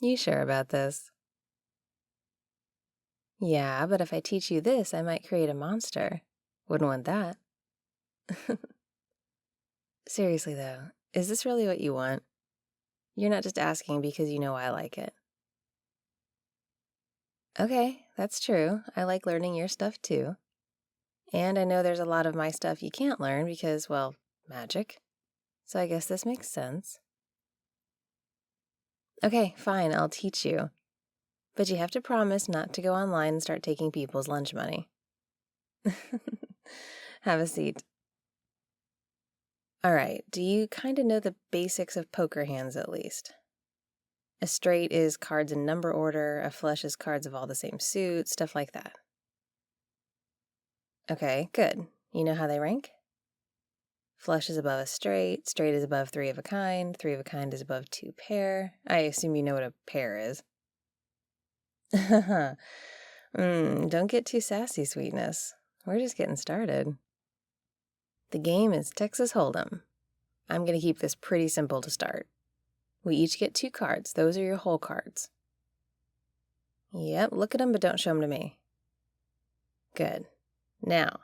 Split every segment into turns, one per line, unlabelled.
You sure about this? Yeah, but if I teach you this, I might create a monster. Wouldn't want that. Seriously, though, is this really what you want? You're not just asking because you know I like it. Okay, that's true. I like learning your stuff too. And I know there's a lot of my stuff you can't learn because, well, magic. So I guess this makes sense. Okay, fine, I'll teach you. But you have to promise not to go online and start taking people's lunch money. Have a seat. All right, do you kind of know the basics of poker hands at least? A straight is cards in number order, a flush is cards of all the same suit, stuff like that. Okay, good. You know how they rank? Flush is above a straight is above three of a kind is above two pair. I assume you know what a pair is. Don't get too sassy, sweetness. We're just getting started. The game is Texas Hold'em. I'm going to keep this pretty simple to start. We each get 2 cards. Those are your whole cards. Yep, look at them, but don't show them to me. Good. Now,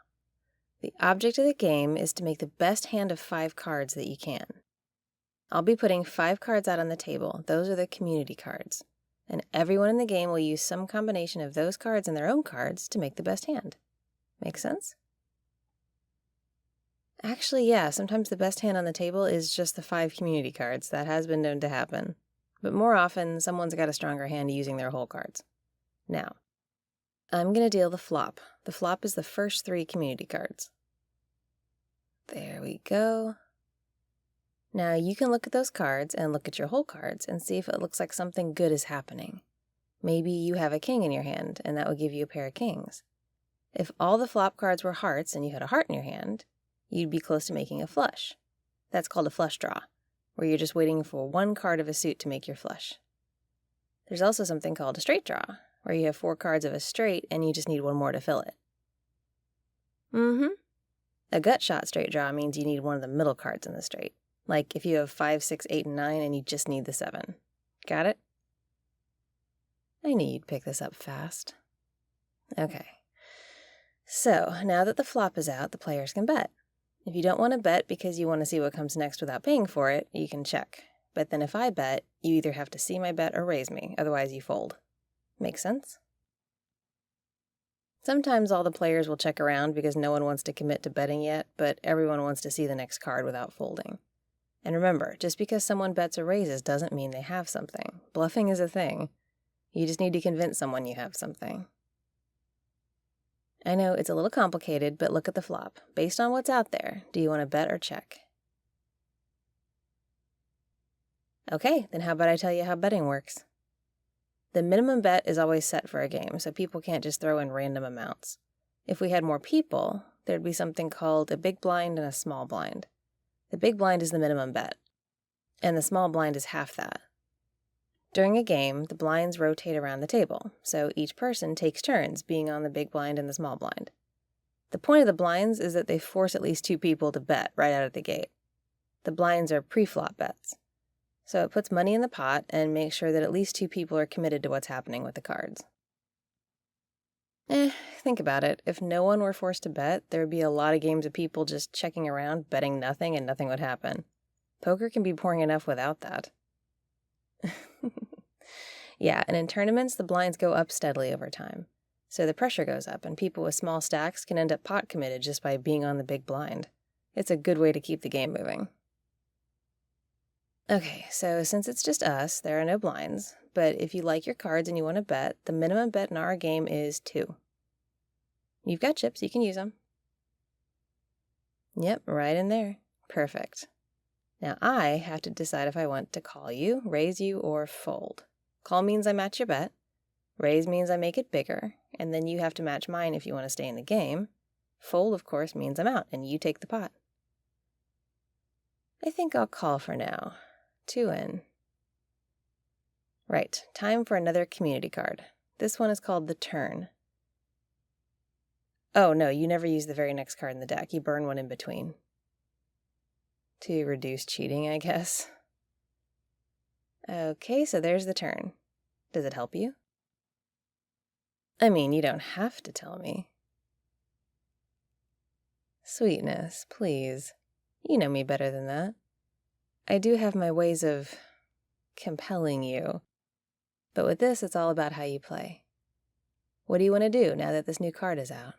the object of the game is to make the best hand of 5 cards that you can. I'll be putting 5 cards out on the table. Those are the community cards. And everyone in the game will use some combination of those cards and their own cards to make the best hand. Make sense? Actually, yeah, sometimes the best hand on the table is just the 5 community cards. That has been known to happen. But more often, someone's got a stronger hand using their whole cards. Now, I'm going to deal the flop. The flop is the first 3 community cards. There we go. Now you can look at those cards and look at your whole cards and see if it looks like something good is happening. Maybe you have a king in your hand, and that would give you a pair of kings. If all the flop cards were hearts and you had a heart in your hand, you'd be close to making a flush. That's called a flush draw, where you're just waiting for 1 card of a suit to make your flush. There's also something called a straight draw, where you have 4 cards of a straight and you just need 1 more to fill it. A gut shot straight draw means you need one of the middle cards in the straight. Like if you have 5, 6, 8, and 9 and you just need the 7. Got it? I knew you'd pick this up fast. Okay. So, now that the flop is out, the players can bet. If you don't want to bet because you want to see what comes next without paying for it, you can check. But then if I bet, you either have to see my bet or raise me, otherwise you fold. Make sense? Sometimes all the players will check around because no one wants to commit to betting yet, but everyone wants to see the next card without folding. And remember, just because someone bets or raises doesn't mean they have something. Bluffing is a thing. You just need to convince someone you have something. I know it's a little complicated, but look at the flop. Based on what's out there, do you want to bet or check? Okay, then how about I tell you how betting works? The minimum bet is always set for a game, so people can't just throw in random amounts. If we had more people, there'd be something called a big blind and a small blind. The big blind is the minimum bet, and the small blind is half that. During a game, the blinds rotate around the table, so each person takes turns being on the big blind and the small blind. The point of the blinds is that they force at least 2 people to bet right out of the gate. The blinds are pre-flop bets, so it puts money in the pot and makes sure that at least 2 people are committed to what's happening with the cards. Think about it. If no one were forced to bet, there would be a lot of games of people just checking around, betting nothing, and nothing would happen. Poker can be boring enough without that. Yeah, and in tournaments, the blinds go up steadily over time. So the pressure goes up, and people with small stacks can end up pot committed just by being on the big blind. It's a good way to keep the game moving. Okay, so since it's just us, there are no blinds, but if you like your cards and you want to bet, the minimum bet in our game is 2. You've got chips, you can use them. Yep, right in there. Perfect. Now I have to decide if I want to call you, raise you, or fold. Call means I match your bet. Raise means I make it bigger, and then you have to match mine if you want to stay in the game. Fold, of course, means I'm out, and you take the pot. I think I'll call for now. 2 in. Right, time for another community card. This one is called the turn. Oh, no, you never use the very next card in the deck. You burn one in between. To reduce cheating, I guess. Okay, so there's the turn. Does it help you? I mean, you don't have to tell me. Sweetness, please. You know me better than that. I do have my ways of compelling you. But with this, it's all about how you play. What do you want to do now that this new card is out?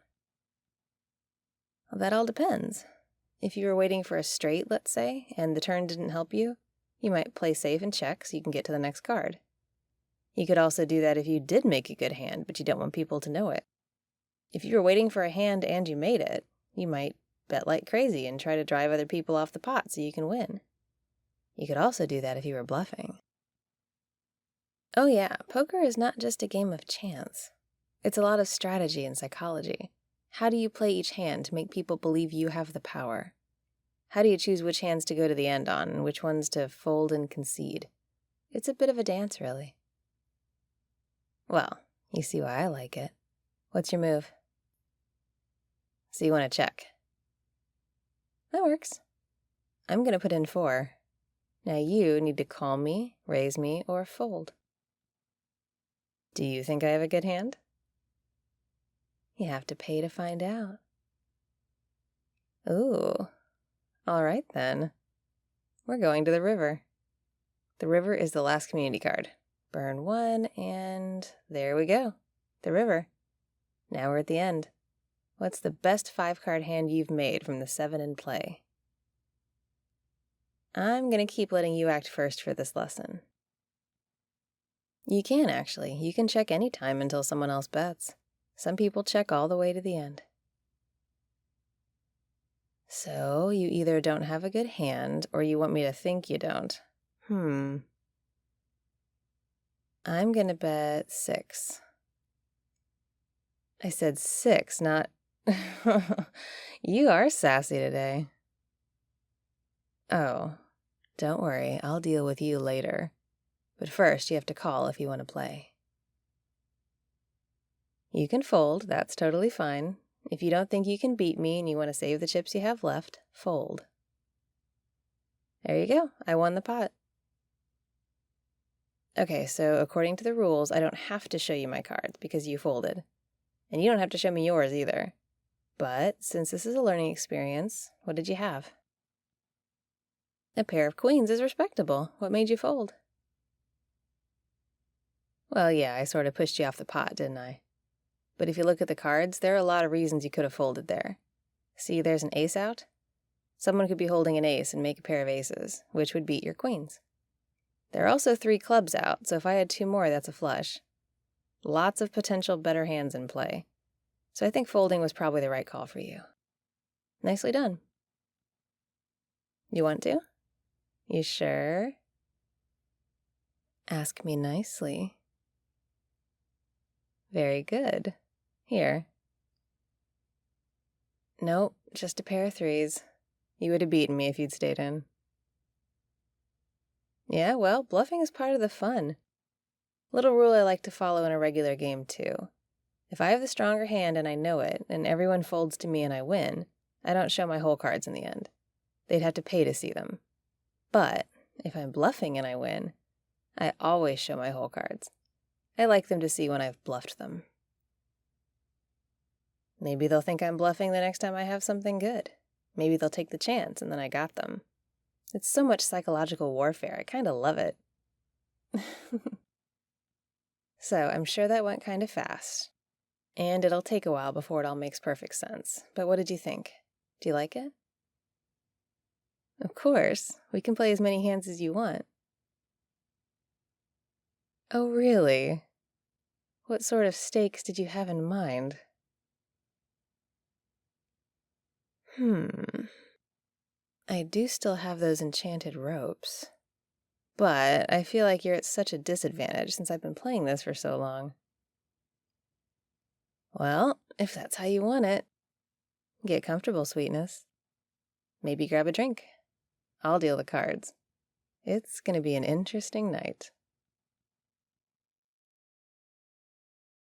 Well, that all depends. If you were waiting for a straight, let's say, and the turn didn't help you, you might play safe and check so you can get to the next card. You could also do that if you did make a good hand, but you don't want people to know it. If you were waiting for a hand and you made it, you might bet like crazy and try to drive other people off the pot so you can win. You could also do that if you were bluffing. Oh yeah, poker is not just a game of chance. It's a lot of strategy and psychology. How do you play each hand to make people believe you have the power? How do you choose which hands to go to the end on and which ones to fold and concede? It's a bit of a dance, really. Well, you see why I like it. What's your move? So you want to check. That works. I'm going to put in 4. Now you need to call me, raise me, or fold. Do you think I have a good hand? You have to pay to find out. Ooh. All right, then. We're going to the river. The river is the last community card. Burn 1, and there we go. The river. Now we're at the end. What's the best 5-card hand you've made from the 7 in play? I'm going to keep letting you act first for this lesson. You can, actually. You can check any time until someone else bets. Some people check all the way to the end. So, you either don't have a good hand, or you want me to think you don't. I'm gonna bet 6. I said 6, not... You are sassy today. Oh, don't worry, I'll deal with you later. But first, you have to call if you want to play. You can fold, that's totally fine. If you don't think you can beat me and you want to save the chips you have left, fold. There you go, I won the pot. Okay, so according to the rules, I don't have to show you my cards because you folded. And you don't have to show me yours either. But since this is a learning experience, what did you have? A pair of queens is respectable. What made you fold? Well, yeah, I sort of pushed you off the pot, didn't I? But if you look at the cards, there are a lot of reasons you could have folded there. See, there's an ace out. Someone could be holding an ace and make a pair of aces, which would beat your queens. There are also 3 clubs out, so if I had 2 more, that's a flush. Lots of potential better hands in play. So I think folding was probably the right call for you. Nicely done. You want to? You sure? Ask me nicely. Very good. Here. Nope, just a pair of 3s. You would have beaten me if you'd stayed in. Yeah, well, bluffing is part of the fun. Little rule I like to follow in a regular game, too. If I have the stronger hand and I know it, and everyone folds to me and I win, I don't show my whole cards in the end. They'd have to pay to see them. But if I'm bluffing and I win, I always show my whole cards. I like them to see when I've bluffed them. Maybe they'll think I'm bluffing the next time I have something good. Maybe they'll take the chance and then I got them. It's so much psychological warfare. I kind of love it. So I'm sure that went kind of fast. And it'll take a while before it all makes perfect sense. But what did you think? Do you like it? Of course. We can play as many hands as you want. Oh, really? What sort of stakes did you have in mind? I do still have those enchanted ropes. But I feel like you're at such a disadvantage since I've been playing this for so long. Well, if that's how you want it, get comfortable, sweetness. Maybe grab a drink. I'll deal the cards. It's gonna be an interesting night.